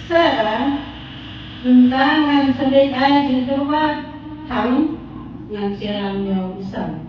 Sarah, bentangan sedih aja di tempat tahu yang siramnya besar.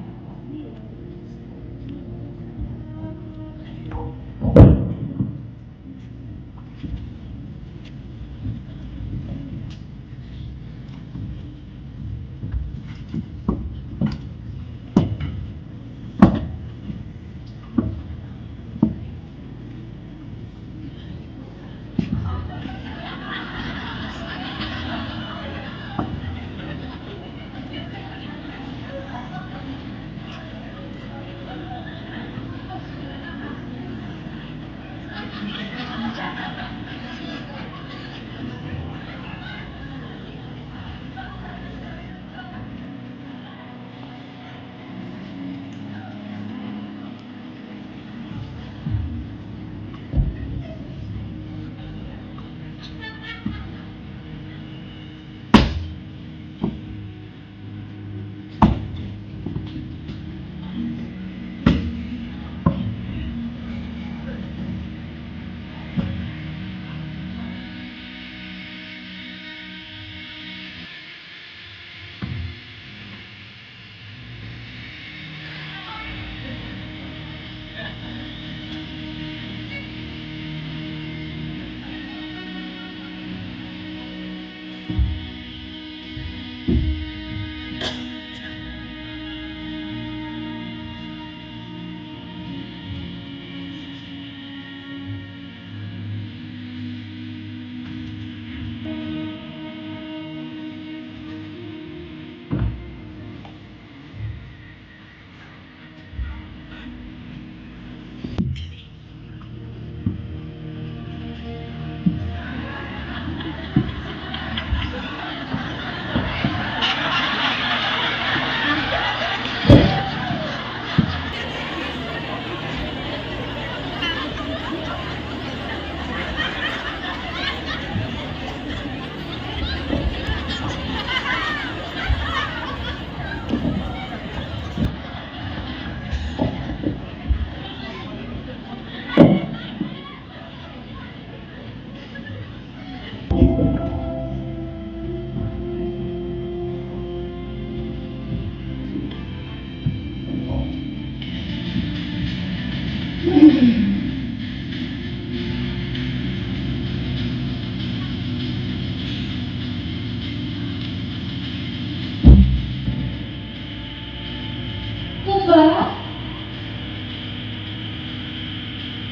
Coba,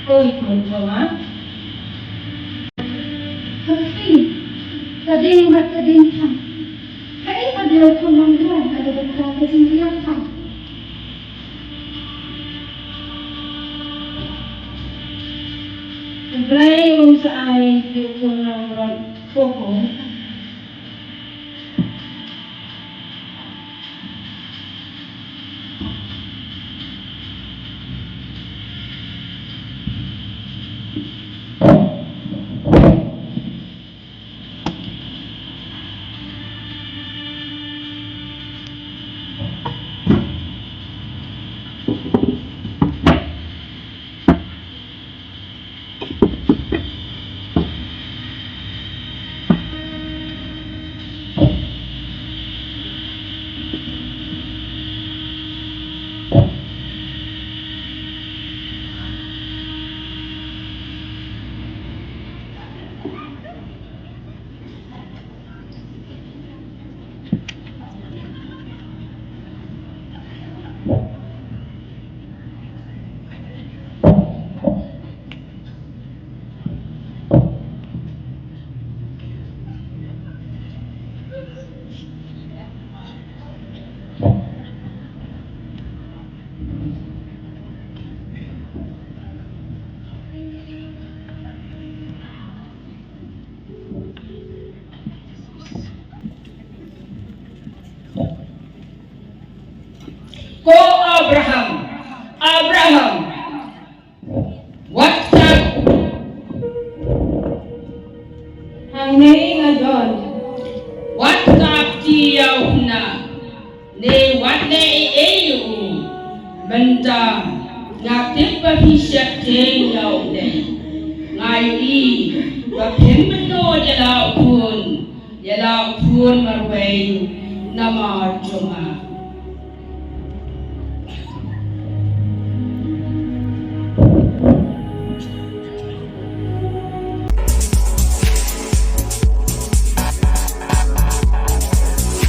ôi buồn quá. Tapi, tadi ingat tadi ingat. Kaya ada pemanggilan, ada beberapa sendirian kan. Sebenarnya yung sa ay dito ng koko. Ko Abraham, WhatsApp, Ang nai nga John, WhatsApp tiyaw na, ne wane eyu, benda, ngakit pa pisyak tiyaw ne, ngayon bapemno jala upun marway nama joma